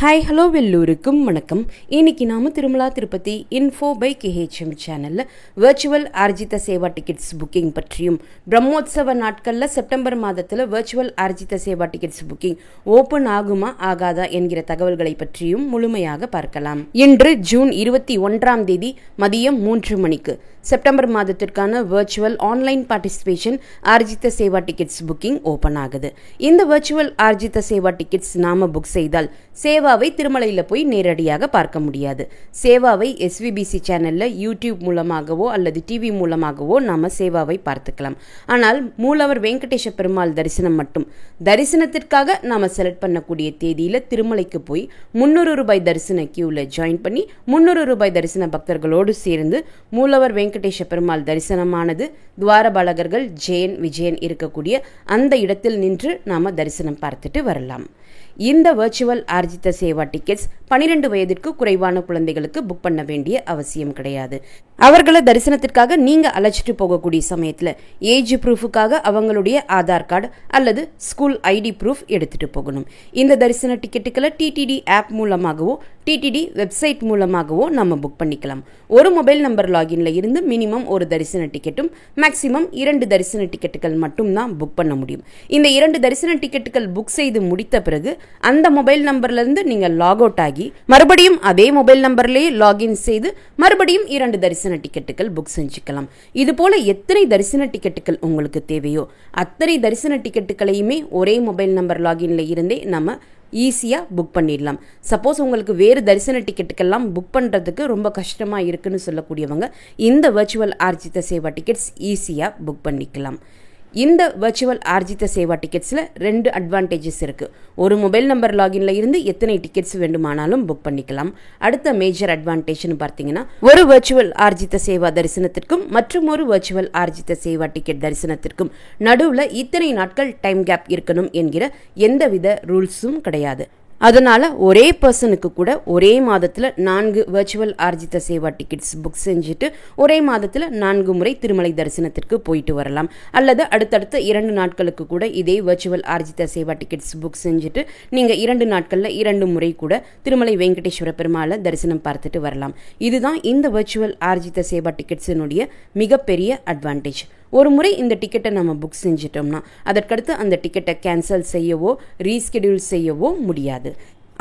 Hi hello வெல்லூருக்கும் வணக்கம். இன்னைக்கு நாம Tirumala Tirupati info by KHM சேனலில் virtual Arjitha Seva tickets booking பற்றியும், பிரம்மோத்சவ நாட்களில் செப்டம்பர் மாதத்தில் virtual Arjitha Seva tickets booking open ஆகுமா ஆகாதா என்கிற தகவல்களை பற்றியும் முழுமையாக பார்க்கலாம். இன்று ஜூன் 21 மதியம் 3 மணிக்கு செப்டம்பர் மாதத்திற்கான virtual online participation Arjitha Seva tickets booking open ஆகுது. இந்த வர்ச்சுவல் ஆர்ஜித சேவா டிக்கெட்ஸ் நாம புக் செய்தால் சேவாவை திருமலையில் போய் நேரடியாக பார்க்க முடியாது. சேவாவை SVBC சேனல்ல யூடியூப் மூலமாகவோ அல்லது டிவி மூலமாகவோ நாம சேவாவை பார்த்துக்கலாம். ஆனால் மூலவர் வெங்கடேஷ பெருமாள் தரிசனம் மட்டும் தரிசனத்திற்காக நாம செலக்ட் பண்ணக்கூடிய தேதியில திருமலைக்கு போய் 300 ரூபாய் தரிசன கியூல ஜாயின் பண்ணி 300 ரூபாய் தரிசன பக்தர்களோடு சேர்ந்து மூலவர் வெங்கடேஷ பெருமாள் தரிசனமானது துவாரபாலகர்கள் ஜெயன் விஜயன் இருக்கக்கூடிய அந்த இடத்தில் நின்று நாம தரிசனம் பார்த்துட்டு வரலாம். இந்த வர்ச்சுவல் ஆர்ஜித சேவா டிக்கெட்ஸ் 12 வயதிற்கு குறைவான குழந்தைகளுக்கு புக் பண்ண வேண்டிய அவசியம் கிடையாது. அவர்களை தரிசனத்திற்காக நீங்க அழைச்சிட்டு போகக்கூடிய சமயத்துல ஏஜ் ப்ரூஃபுக்காக அவங்களுடைய ஆதார் கார்டு அல்லது ஸ்கூல் ID ப்ரூஃப் எடுத்துட்டு போகணும். இந்த தரிசன டிக்கெட்டுகளை TTD ஆப் மூலமாகவோ TTD வெப்சைட் மூலமாகவோ நம்ம புக் பண்ணிக்கலாம். ஒரு மொபைல் நம்பர் லாகின்ல இருந்து மினிமம் ஒரு தரிசன டிக்கெட்டும் மேக்சிமம் 2 தரிசன டிக்கெட்டுகள் மட்டும் தான் புக் பண்ண முடியும். இந்த 2 தரிசன டிக்கெட்டுகள் புக் செய்து முடித்த பிறகு அந்த மொபைல் நம்பர்ல இருந்து நீங்க லாக் அவுட் ஆகி மறுபடியும் அதே மொபைல் நம்பர்லயே லாகின் செய்து மறுபடியும் 2 தரிசன டிக்கெட்டுகள் புக் செஞ்சுக்கலாம். இது போல எத்தனை தரிசன டிக்கெட்டுகள் உங்களுக்கு தேவையோ அத்தனை தரிசன டிக்கெட்டுகளையுமே ஒரே மொபைல் நம்பர் லாகின்ல இருந்தே நம்ம ஈஸியாக புக் பண்ணிடலாம். சப்போஸ் உங்களுக்கு வேறு தரிசன டிக்கெட்டுக்கெல்லாம் புக் பண்ணுறதுக்கு ரொம்ப கஷ்டமாக இருக்குன்னு சொல்லக்கூடியவங்க இந்த வர்ச்சுவல் ஆர்ஜித சேவா டிக்கெட்ஸ் ஈஸியாக புக் பண்ணிக்கலாம். இந்த வர்ச்சுவல் ஆர்ஜித சேவா டிக்கெட்ஸில் 2 அட்வான்டேஜஸ் இருக்குது. ஒரு மொபைல் நம்பர் லாகின்ல இருந்து எத்தனை டிக்கெட்ஸ் வேண்டுமானாலும் புக் பண்ணிக்கலாம். அடுத்த மேஜர் அட்வான்டேஜ்னு பார்த்தீங்கன்னா, ஒரு வர்ச்சுவல் ஆர்ஜித சேவா தரிசனத்திற்கும் மற்றும் ஒரு வர்ச்சுவல் ஆர்ஜித சேவா டிக்கெட் தரிசனத்திற்கும் நடுவில் இத்தனை நாட்கள் டைம் கேப் இருக்கணும் என்கிற எந்தவித ரூல்ஸும் கிடையாது. அதனால ஒரே பர்சனுக்கு கூட ஒரே மாதத்தில் 4 virtual Arjitha Seva tickets book செஞ்சுட்டு ஒரே மாதத்தில் 4 முறை திருமலை தரிசனத்திற்கு போயிட்டு வரலாம். அல்லது அடுத்தடுத்த 2 நாட்களுக்கு கூட இதே virtual Arjitha Seva tickets book செஞ்சுட்டு நீங்கள் 2 நாட்களில் 2 முறை கூட திருமலை வெங்கடேஸ்வர பெருமாளை தரிசனம் பார்த்துட்டு வரலாம். இதுதான் இந்த வர்ச்சுவல் ஆர்ஜித சேவா டிக்கெட்ஸினுடைய மிகப்பெரிய அட்வான்டேஜ். ஒரு முறை இந்த டிக்கெட்டை நம்ம புக் செஞ்சிட்டோம்னா அதற்கடுத்து அந்த டிக்கெட்டை கேன்சல் செய்யவோ ரீஸ்கெடியூல் செய்யவோ முடியாது.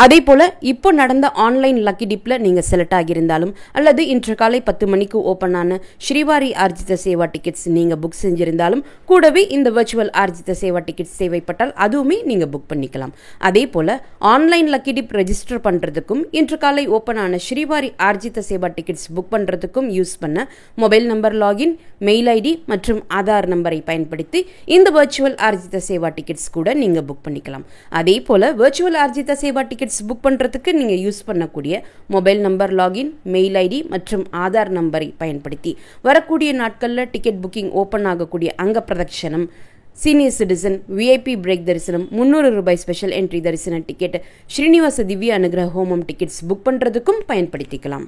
அதே போல இப்போ நடந்த ஆன்லைன் லக்கி டிப்ல நீங்க செலக்ட் ஆகியிருந்தாலும் அல்லது இன்று காலை 10 மணிக்கு ஓபன் ஆன ஸ்ரீவாரி ஆர்ஜித சேவா டிக்கெட்ஸ் நீங்க புக் செஞ்சிருந்தாலும் கூடவே இந்த வர்ச்சுவல் ஆர்ஜித சேவா டிக்கெட்ஸ் தேவைப்பட்டால் அதுவுமே நீங்க புக் பண்ணிக்கலாம். அதே போல ஆன்லைன் லக்கி டிப் ரெஜிஸ்டர் பண்றதுக்கும் இன்று காலை ஓபன் ஆன ஸ்ரீவாரி ஆர்ஜித சேவா டிக்கெட்ஸ் புக் பண்றதுக்கும் யூஸ் பண்ண mobile number login, mail ID மற்றும் ஆதார் நம்பரை பயன்படுத்தி இந்த வர்ச்சுவல் ஆர்ஜித சேவா டிக்கெட்ஸ் கூட நீங்க புக் பண்ணிக்கலாம். அதே போல virtual Arjitha Seva tickets book பண்றதுக்கு நீங்க யூஸ் பண்ணக்கூடிய mobile number login, mail ID மற்றும் ஆதார் நம்பரை பயன்படுத்தி வரக்கூடிய நாட்களில் டிக்கெட் புக்கிங் ஓபன் ஆகக்கூடிய அங்க பிரதட்சணம், சீனியர் சிட்டிசன், VIP பிரேக் தரிசனம், 300 ரூபாய் ஸ்பெஷல் என்ட்ரி தரிசன டிக்கெட், ஸ்ரீனிவாச திவ்ய அனுகிரக ஹோமம் டிக்கெட்ஸ் புக் பண்றதுக்கும் பயன்படுத்திக்கலாம்.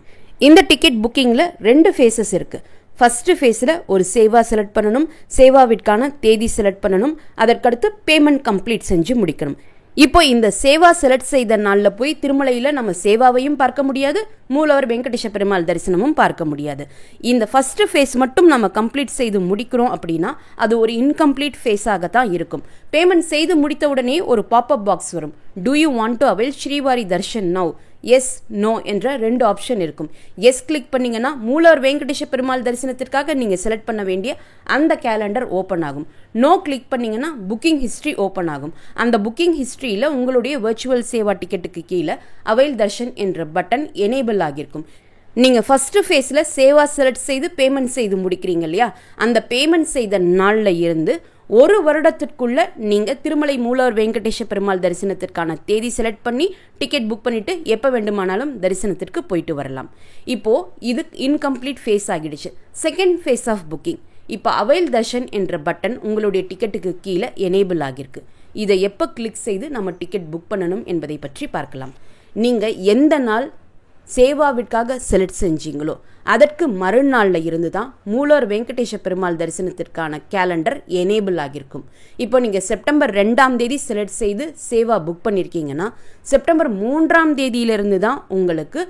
இந்த டிக்கெட் புக்கிங்ல 2 ஃபேஸஸ் இருக்கு. ஃபர்ஸ்ட் ஃபேஸில் ஒரு சேவா செலக்ட் பண்ணணும், சேவாவிற்கான தேதி செலக்ட் பண்ணணும், அதற்கடுத்து பேமெண்ட் கம்ப்ளீட் செஞ்சு முடிக்கணும். இப்போ இந்த சேவா செலக்ட் செய்த நாள்ல போய் திருமலையில நம்ம சேவாவையும் பார்க்க முடியாது, மூலவர் வெங்கடேஷ பெருமாள் தரிசனமும் பார்க்க முடியாது. இந்த ஃபர்ஸ்ட் ஃபேஸ் மட்டும் நம்ம கம்ப்ளீட் செய்து முடிக்கிறோம் அப்படின்னா அது ஒரு இன்கம்ப்ளீட் ஃபேஸாக தான் இருக்கும். பேமெண்ட் செய்து முடித்த உடனே ஒரு பாப்அப் பாக்ஸ் வரும். Do you want to avail Srivari Darshan now? Yes, no என்ற 2 ஆப்ஷன் இருக்கும். எஸ் கிளிக் பண்ணீங்கன்னா மூலவர் வெங்கடேஷ பெருமாள் தரிசனத்திற்காக நீங்க செலக்ட் பண்ண வேண்டிய அந்த கேலண்டர் ஓபன் ஆகும். நோ கிளிக் பண்ணீங்கன்னா புக்கிங் ஹிஸ்டரி ஓபன் ஆகும். அந்த புக்கிங் ஹிஸ்டரியில உங்களுடைய வர்ச்சுவல் சேவா டிக்கெட்டுக்கு கீழே அவைல் தர்ஷன் என்ற பட்டன் எனேபிள் ஆகியிருக்கும். நீங்க ஃபர்ஸ்ட் ஃபேஸ்ல சேவா செலக்ட் செய்து பேமெண்ட் செய்து முடிக்கிறீங்க இல்லையா, அந்த பேமெண்ட் செய்த நாள்ல இருந்து 1 வருடத்திற்குள்ள நீங்க திருமலை மூலவர் வெங்கடேஷ பெருமாள் தரிசனத்திற்கான தேதி செலக்ட் பண்ணி டிக்கெட் புக் பண்ணிட்டு எப்ப வேண்டுமானாலும் தரிசனத்திற்கு போயிட்டு வரலாம். இப்போ இது இன்கம்ப்ளீட் ஃபேஸ் ஆகிடுச்சு. Second phase of booking. இப்போ அவைல் தர்ஷன் என்ற பட்டன் உங்களுடைய டிக்கெட்டுக்கு கீழே எனேபிள் ஆகியிருக்கு. இதை எப்போ கிளிக் செய்து நம்ம டிக்கெட் புக் பண்ணணும் என்பதை பற்றி பார்க்கலாம். நீங்க எந்த நாள் சேவாவிற்காக செலக்ட் செஞ்சீங்களோ அதற்கு மறுநாளில் இருந்து தான் மூலவர் வெங்கடேஷ பெருமாள் தரிசனத்திற்கான கேலண்டர் எனேபிள் ஆகியிருக்கும். இப்போ நீங்கள் செப்டம்பர் 2ஆம் தேதி செலக்ட் செய்து சேவா புக் பண்ணியிருக்கீங்கன்னா செப்டம்பர் 3ஆம் தேதியிலிருந்து தான் உங்களுக்கு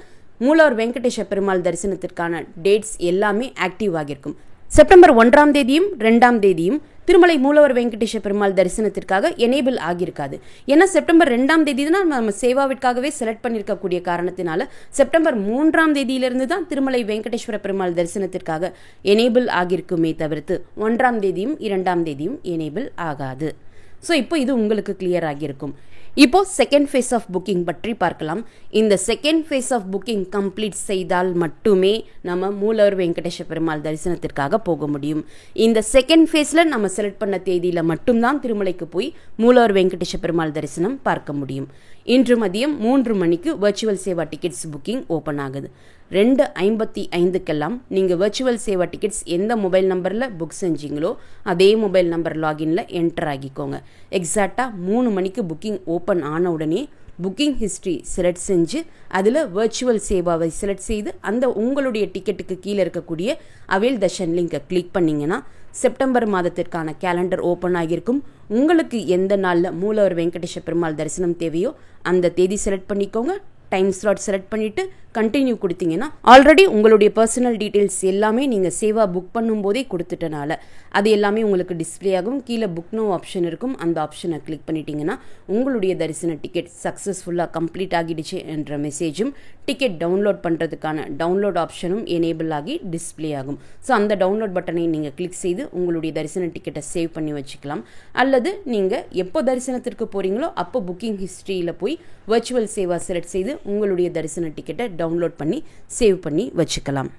மூலவர் வெங்கடேஷ பெருமாள் தரிசனத்திற்கான டேட்ஸ் எல்லாமே ஆக்டிவ் ஆகியிருக்கும். செப்டம்பர் 1ஆம் தேதியும் 2ஆம் தேதியும் திருமலை மூலவர் வெங்கடேஷ பெருமாள் தரிசனத்திற்காக எனேபிள் ஆகியிருக்காது. ஏன்னா செப்டம்பர் 2ஆம் தேதி தான் நம்ம சேவாவிற்காகவே செலக்ட் பண்ணியிருக்கக்கூடிய காரணத்தினால செப்டம்பர் 3ஆம் தேதியிலிருந்து தான் திருமலை வெங்கடேஸ்வர பெருமாள் தரிசனத்திற்காக எனேபிள் ஆகியிருக்குமே தவிர்த்து 1ஆம் தேதியும் 2ஆம் தேதியும் எனேபிள் ஆகாது. ஸோ இப்போ இது உங்களுக்கு கிளியர் ஆகியிருக்கும். இப்போ செகண்ட் ஃபேஸ் ஆஃப் புக்கிங் பற்றி பார்க்கலாம். இந்த second phase of booking complete செய்தால் மட்டுமே நம்ம மூலவர் வெங்கடேஷ பெருமாள் தரிசனத்திற்காக போக முடியும். இந்த செகண்ட் ஃபேஸில் நம்ம செலக்ட் பண்ண தேதியில் மட்டும்தான் திருமலைக்கு போய் மூலவர் வெங்கடேஷ பெருமாள் தரிசனம் பார்க்க முடியும். இன்று மதியம் 3 மணிக்கு virtual Seva tickets booking open ஆகுது. 2:55 நீங்கள் வர்ச்சுவல் சேவா டிக்கெட்ஸ் எந்த மொபைல் நம்பரில் புக் செஞ்சீங்களோ அதே மொபைல் நம்பர் லாகின்ல என்டர் ஆகிக்கோங்க. எக்ஸாக்டாக 3 மணிக்கு புக்கிங் ஓப்பன் ஆன உடனே புக்கிங் ஹிஸ்ட்ரி செலக்ட் செஞ்சு அதில் வர்ச்சுவல் சேவாவை செலக்ட் செய்து அந்த உங்களுடைய டிக்கெட்டுக்கு கீழே இருக்கக்கூடிய அவேல் தர்ஷன் லிங்கை கிளிக் பண்ணிங்கன்னா செப்டம்பர் மாதத்திற்கான கேலண்டர் ஓப்பன் ஆகியிருக்கும். உங்களுக்கு எந்த நாளில் மூலவர் வெங்கடேஷ பெருமாள் தரிசனம் தேவையோ அந்த தேதி செலக்ட் பண்ணிக்கோங்க. டைம் ஸ்லாட் செலக்ட் பண்ணிவிட்டு கண்டினியூ கொடுத்தீங்கன்னா ஆல்ரெடி உங்களுடைய பர்சனல் டீட்டெயில்ஸ் எல்லாமே நீங்கள் சேவா புக் பண்ணும்போதே கொடுத்துட்டனால அது எல்லாமே உங்களுக்கு டிஸ்பிளே ஆகும். கீழே புக் நோ ஆப்ஷன் இருக்கும். அந்த ஆப்ஷனை கிளிக் பண்ணிட்டீங்கன்னா உங்களுடைய தரிசன டிக்கெட் சக்ஸஸ்ஃபுல்லாக கம்ப்ளீட் ஆகிடுச்சு என்ற மெசேஜும் டிக்கெட் டவுன்லோட் பண்ணுறதுக்கான டவுன்லோட் ஆப்ஷனும் எனேபிள் ஆகி டிஸ்பிளே ஆகும். ஸோ அந்த டவுன்லோட் பட்டனை நீங்கள் கிளிக் செய்து உங்களுடைய தரிசன டிக்கெட்டை சேவ் பண்ணி வச்சுக்கலாம். அல்லது நீங்கள் எப்போ தரிசனத்திற்கு போகிறீங்களோ அப்போ புக்கிங் ஹிஸ்ட்ரியில் போய் வர்ச்சுவல் சேவா செலக்ட் செய்து உங்களுடைய தரிசன டிக்கெட்டை டவுன்லோட் பண்ணி சேவ் பண்ணி வச்சுக்கலாம்.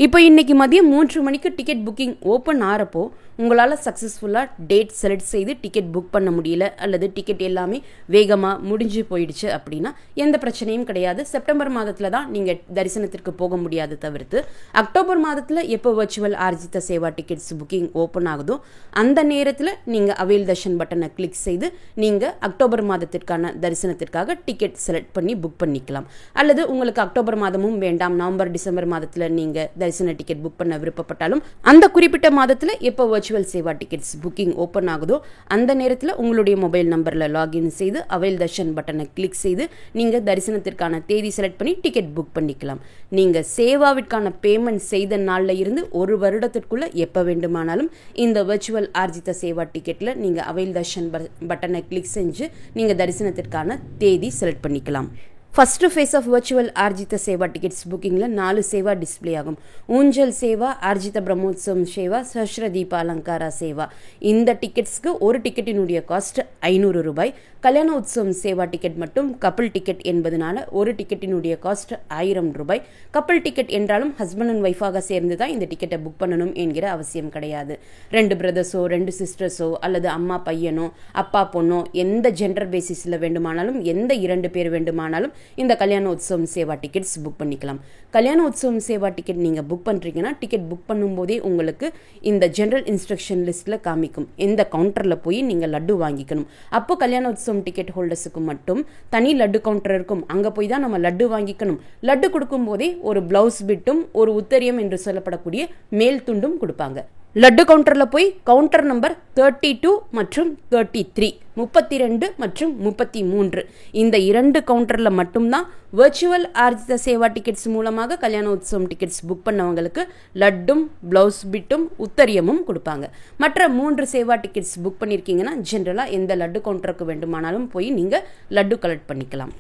இப்போ இன்னைக்கு மதியம் 3 மணிக்கு டிக்கெட் புக்கிங் ஓப்பன் ஆகிறப்போ உங்களால் சக்ஸஸ்ஃபுல்லாக டேட் செலக்ட் செய்து டிக்கெட் புக் பண்ண முடியல அல்லது டிக்கெட் எல்லாமே வேகமாக முடிஞ்சு போயிடுச்சு அப்படின்னா எந்த பிரச்சனையும் கிடையாது. செப்டம்பர் மாதத்தில் தான் நீங்கள் தரிசனத்திற்கு போக முடியாது தவிர்த்து அக்டோபர் மாதத்தில் எப்போ virtual Arjitha Seva tickets booking open ஆகுதோ அந்த நேரத்தில் நீங்கள் அவேல் தர்ஷன் பட்டனை கிளிக் செய்து நீங்கள் அக்டோபர் மாதத்திற்கான தரிசனத்திற்காக டிக்கெட் செலக்ட் பண்ணி புக் பண்ணிக்கலாம். அல்லது உங்களுக்கு அக்டோபர் மாதமும் வேண்டாம், நவம்பர் டிசம்பர் மாதத்தில் நீங்கள் தரிசன டிக்கெட் புக் பண்ண விருப்பப்பட்டாலும் அந்த குறிப்பிட்ட மாதத்தில் எப்போ virtual Seva tickets booking open ஆகுதோ அந்த நேரத்தில் உங்களுடைய மொபைல் நம்பரில் லாகின் செய்து அவேல் தர்ஷன் பட்டனை கிளிக் செய்து நீங்கள் தரிசனத்திற்கான தேதி செலக்ட் பண்ணி டிக்கெட் புக் பண்ணிக்கலாம். நீங்கள் சேவாவிற்கான பேமெண்ட் செய்த நாளில் இருந்து 1 வருடத்திற்குள்ள எப்போ வேண்டுமானாலும் இந்த வர்ச்சுவல் ஆர்ஜித சேவா டிக்கெட்டில் நீங்கள் அவேல் தர்ஷன் பட்டனை கிளிக் செஞ்சு நீங்கள் தரிசனத்திற்கான தேதி செலக்ட் பண்ணிக்கலாம். First phase of virtual Arjitha Seva tickets புக்கிங்கில் 4 சேவா டிஸ்பிளே ஆகும். ஊஞ்சல் சேவா, ஆர்ஜித பிரம்மோத்சவம் சேவா, சஹஸ்ர தீப அலங்காரா சேவா. இந்த டிக்கெட்ஸ்க்கு ஒரு டிக்கெட்டினுடைய காஸ்ட் 500 ரூபாய். கல்யாண உற்சவம் சேவா டிக்கெட் மட்டும் கப்பல் டிக்கெட் என்பதனால ஒரு டிக்கெட்டினுடைய காஸ்ட் 1000 ரூபாய். கப்பல் டிக்கெட் என்றாலும் ஹஸ்பண்ட் அண்ட் ஒய்ஃபாக சேர்ந்து தான் இந்த டிக்கெட்டை புக் பண்ணணும் என்கிற அவசியம் கிடையாது. 2 பிரதர்ஸோ 2 சிஸ்டர்ஸோ அல்லது அம்மா பையனோ அப்பா பொண்ணோ எந்த ஜெண்டர் பேசிஸில் வேண்டுமானாலும் எந்த 2 பேர் வேண்டுமானாலும் இந்த கல்யாண உற்சவம் சேவா டிக்கெட்ஸ் புக் பண்ணிக்கலாம். கல்யாண உற்சவம் சேவா டிக்கெட் நீங்கள் புக் பண்ணுறீங்கன்னா டிக்கெட் புக் பண்ணும்போதே உங்களுக்கு இந்த ஜென்ரல் இன்ஸ்ட்ரக்ஷன் லிஸ்ட்டில் காமிக்கும் எந்த கவுண்டரில் போய் நீங்கள் லட்டு வாங்கிக்கணும். அப்போ கல்யாண உற்சவம் டிக்கெட் ஹோல்டர்ஸுக்கு மட்டும் தனி லட்டு கவுண்டர் இருக்கும். அங்கே போய் தான் நம்ம லட்டு வாங்கிக்கணும். லட்டு கொடுக்கும் போதே ஒரு பிளவுஸ் பிட்டும் ஒரு உத்தரியம் என்று சொல்லப்படக்கூடிய மேல் துண்டும் கொடுப்பாங்க. லட்டு கவுண்டரில் போய் கவுண்டர் நம்பர் 32 மற்றும் 33, 32 மற்றும் 33 இந்த 2 கவுண்டரில் மட்டும்தான் வர்ச்சுவல் ஆர்ஜித சேவா டிக்கெட்ஸ் மூலமாக கல்யாண உற்சவம் டிக்கெட்ஸ் புக் பண்ணவங்களுக்கு லட்டும் பிளவுஸ் பிட்டும் உத்தரியமும் கொடுப்பாங்க. மற்ற 3 சேவா டிக்கெட்ஸ் புக் பண்ணியிருக்கீங்கன்னா ஜென்ரலாக எந்த லட்டு கவுண்டருக்கு வேண்டுமானாலும் போய் நீங்கள் லட்டு கலெக்ட் பண்ணிக்கலாம்.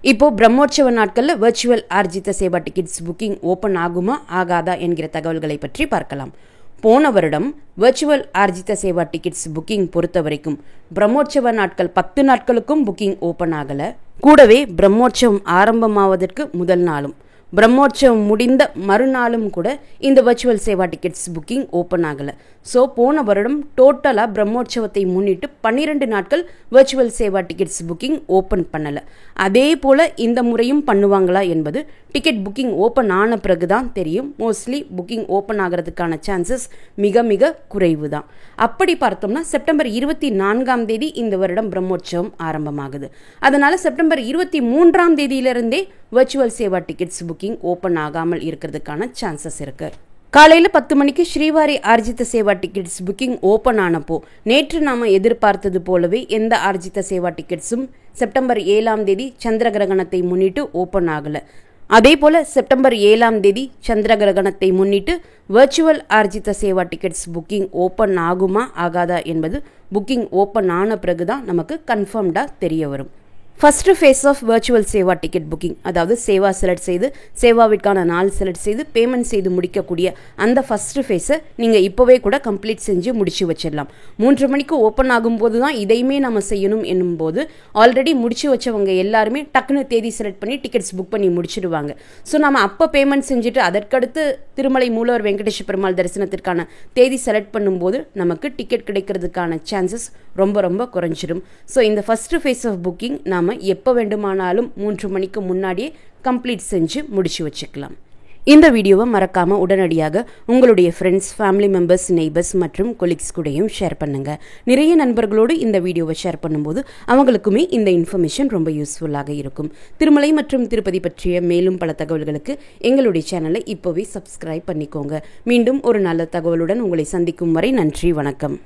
இப்போ பிரம்மோற்சவ நாட்களில் virtual Arjitha Seva tickets booking open ஆகுமா ஆகாதா என்கிற தகவல்களை பற்றி பார்க்கலாம். போன வருடம் virtual Arjitha Seva tickets booking பொறுத்த வரைக்கும் பிரம்மோற்சவ நாட்கள் 10 நாட்களுக்கும் புக்கிங் ஓப்பன் ஆகலை. கூடவே பிரம்மோற்சவம் ஆரம்பமாவதற்கு முதல் நாளும் பிரம்மோற்சவம் முடிந்த மறுநாளும் கூட இந்த virtual Seva tickets booking open ஆகலை. ஸோ போன வருடம் டோட்டலாக பிரம்மோற்சவத்தை முன்னிட்டு 12 நாட்கள் virtual Seva tickets booking open பண்ணலை. அதே போல் இந்த முறையும் பண்ணுவாங்களா என்பது டிக்கெட் புக்கிங் ஓப்பன் ஆன பிறகு தான் தெரியும். மோஸ்ட்லி புக்கிங் ஓப்பன் ஆகிறதுக்கான சான்சஸ் மிக மிக குறைவு தான். அப்படி பார்த்தோம்னா செப்டம்பர் 24ஆம் தேதி இந்த வருடம் பிரம்மோற்சவம் ஆரம்பமாகுது. அதனால செப்டம்பர் 23ஆம் தேதியிலிருந்தே virtual Seva tickets booking open ஆகாமல் இருக்கிறதுக்கான சான்சஸ் இருக்குது. காலையில் 10 மணிக்கு Srivari Arjitha Seva tickets booking open ஆனப்போ நேற்று நாம் எதிர்பார்த்தது போலவே எந்த ஆர்ஜித சேவா டிக்கெட்ஸும் செப்டம்பர் 7ஆம் தேதி சந்திர கிரகணத்தை முன்னிட்டு ஓப்பன் ஆகலை. அதே போல் செப்டம்பர் 7ஆம் தேதி சந்திர கிரகணத்தை முன்னிட்டு virtual Arjitha Seva tickets booking open ஆகுமா ஆகாதா என்பது புக்கிங் ஓப்பன் ஆன பிறகு தான் நமக்கு கன்ஃபார்ம்டாக தெரிய வரும். First phase of virtual seva ticket booking, அதாவது சேவா செலக்ட் செய்து சேவாவிற்கான நாள் செலக்ட் செய்து பேமெண்ட் செய்து முடிக்கக்கூடிய அந்த ஃபஸ்ட்டு ஃபேஸை நீங்கள் இப்போவே கூட கம்ப்ளீட் செஞ்சு முடிச்சு வச்சிடலாம். 3 மணிக்கு ஓப்பன் ஆகும்போது தான் இதையுமே நம்ம செய்யணும் என்னும்போது ஆல்ரெடி முடிச்சு வச்சவங்க எல்லாருமே டக்குன்னு தேதி செலக்ட் பண்ணி டிக்கெட்ஸ் புக் பண்ணி முடிச்சிடுவாங்க. ஸோ நம்ம அப்போ பேமெண்ட் செஞ்சுட்டு அதற்கடுத்து திருமலை மூலவர் வெங்கடேஷ பெருமாள் தரிசனத்திற்கான தேதி செலக்ட் பண்ணும்போது நமக்கு டிக்கெட் கிடைக்கிறதுக்கான சான்சஸ் ரொம்ப ரொம்ப குறைஞ்சிடும். ஸோ இந்த ஃபஸ்ட்டு ஃபேஸ் ஆஃப் புக்கிங் நாம் எப்போ வேண்டுமானாலும் 3 மணிக்கு முன்னாடியே கம்ப்ளீட் செஞ்சு முடிச்சு வச்சுக்கலாம். இந்த வீடியோவை மறக்காமல் உடனடியாக உங்களுடைய ஃப்ரெண்ட்ஸ், ஃபேமிலி மெம்பர்ஸ், நெய்பர்ஸ் மற்றும் கொலீக்ஸ் கூடயும் ஷேர் பண்ணுங்கள். நிறைய நண்பர்களோடு இந்த வீடியோவை ஷேர் பண்ணும்போது அவங்களுக்குமே இந்த இன்ஃபர்மேஷன் ரொம்ப யூஸ்ஃபுல்லாக இருக்கும். திருமலை மற்றும் திருப்பதி பற்றிய மேலும் பல தகவல்களுக்கு எங்களுடைய சேனலை இப்போவே சப்ஸ்கிரைப் பண்ணிக்கோங்க. மீண்டும் ஒரு நல்ல தகவலுடன் உங்களை சந்திக்கும் வரை நன்றி, வணக்கம்.